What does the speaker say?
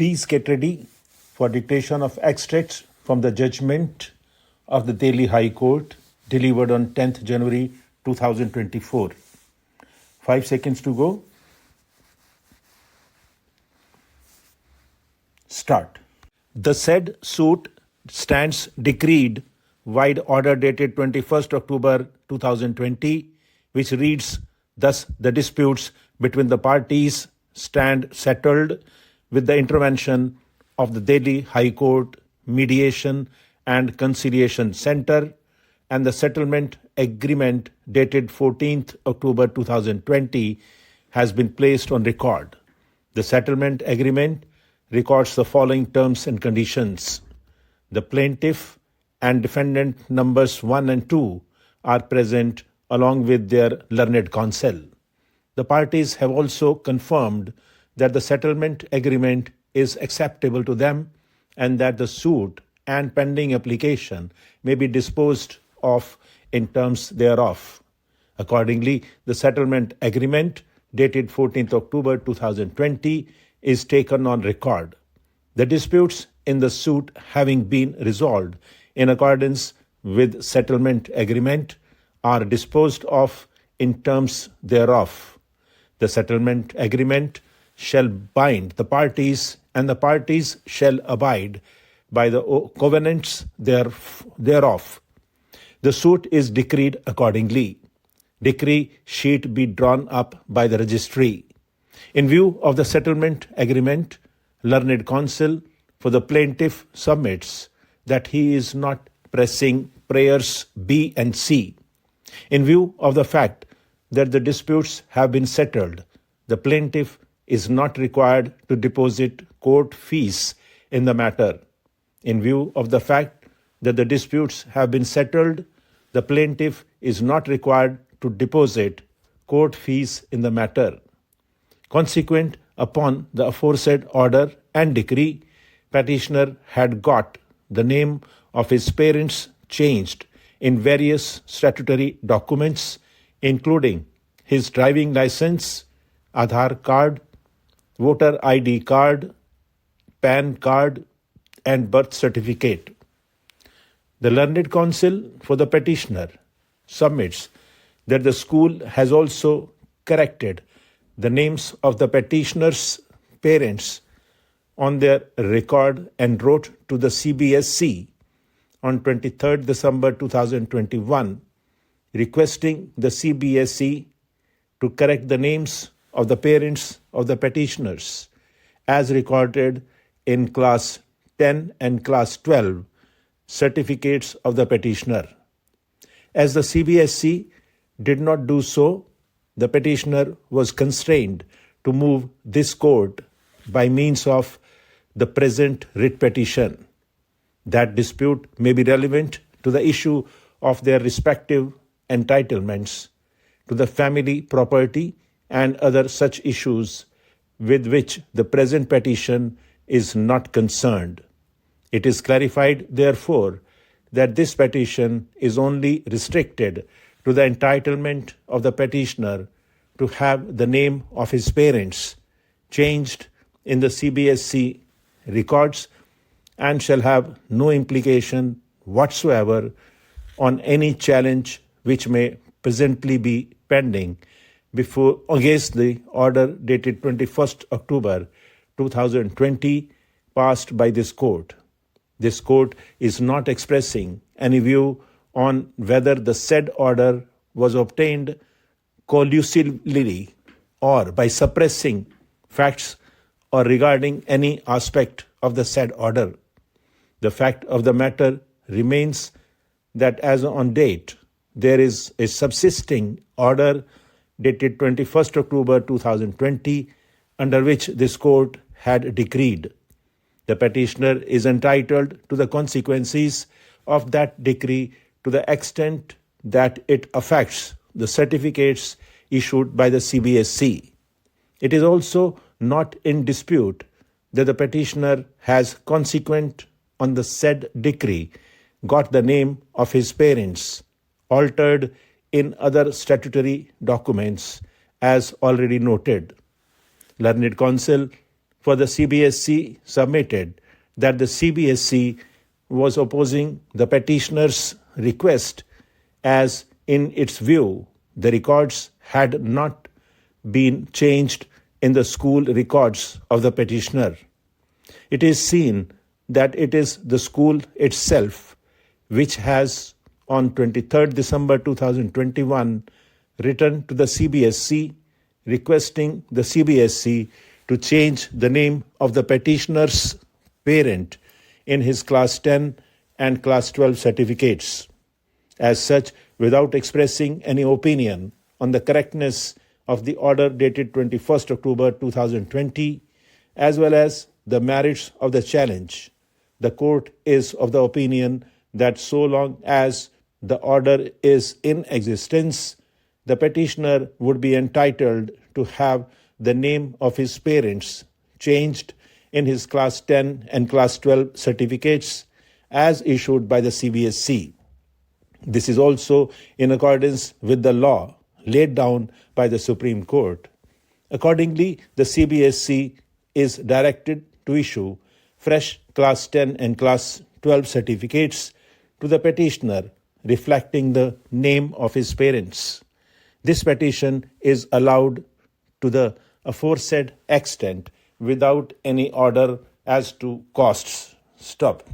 Please get ready for dictation of extracts from the judgment of the Delhi High Court delivered on 10th January 2024. 5 seconds to go. Start. The said suit stands decreed wide order dated 21st October 2020, which reads thus: the disputes between the parties stand settled with the intervention of the Delhi High Court Mediation and Conciliation Centre, and the settlement agreement dated 14th October 2020 has been placed on record. The settlement agreement records the following terms and conditions. The plaintiff and defendant numbers 1 and 2 are present along with their learned counsel. The parties have also confirmed that the settlement agreement is acceptable to them and that the suit and pending application may be disposed of in terms thereof. Accordingly, the settlement agreement dated 14th October 2020 is taken on record. The disputes in the suit having been resolved in accordance with settlement agreement are disposed of in terms thereof. The settlement agreement shall bind the parties, and the parties shall abide by the covenants thereof. The suit is decreed accordingly. Decree sheet be drawn up by the registry. In view of the settlement agreement, learned counsel for the plaintiff submits that he is not pressing prayers B and C. In view of the fact that the disputes have been settled, the plaintiff is not required to deposit court fees in the matter. In view of the fact that the disputes have been settled, the plaintiff is not required to deposit court fees in the matter. Consequent upon the aforesaid order and decree, petitioner had got the name of his parents changed in various statutory documents, including his driving license, Aadhaar card, voter ID card, PAN card, and birth certificate. The learned counsel for the petitioner submits that the school has also corrected the names of the petitioner's parents on their record and wrote to the CBSC on 23rd December 2021 requesting the CBSC to correct the names of the parents of the petitioners as recorded in Class 10 and Class 12 certificates of the petitioner. As the CBSC did not do so, the petitioner was constrained to move this court by means of the present writ petition. That dispute may be relevant to the issue of their respective entitlements to the family property and other such issues with which the present petition is not concerned. It is clarified, therefore, that this petition is only restricted to the entitlement of the petitioner to have the name of his parents changed in the CBSC records and shall have no implication whatsoever on any challenge which may presently be pending against the order dated 21st October 2020 passed by this court. This court is not expressing any view on whether the said order was obtained collusively or by suppressing facts or regarding any aspect of the said order. The fact of the matter remains that as on date, there is a subsisting order dated 21st October 2020 under which this court had decreed. The petitioner is entitled to the consequences of that decree to the extent that it affects the certificates issued by the CBSC. It is also not in dispute that the petitioner has, consequent on the said decree, got the name of his parents altered in other statutory documents as already noted. Learned counsel for the CBSE submitted that the CBSE was opposing the petitioner's request as, in its view, the records had not been changed in the school records of the petitioner. It is seen that it is the school itself which has, on 23rd December 2021, written to the CBSE requesting the CBSE to change the name of the petitioner's parent in his Class 10 and Class 12 certificates. As such, without expressing any opinion on the correctness of the order dated 21st October 2020, as well as the merits of the challenge, the court is of the opinion that so long as the order is in existence, the petitioner would be entitled to have the name of his parents changed in his Class 10 and Class 12 certificates as issued by the CBSE. This is also in accordance with the law laid down by the Supreme Court. Accordingly, the CBSE is directed to issue fresh Class 10 and Class 12 certificates to the petitioner reflecting the name of his parents. This petition is allowed to the aforesaid extent without any order as to costs. Stop.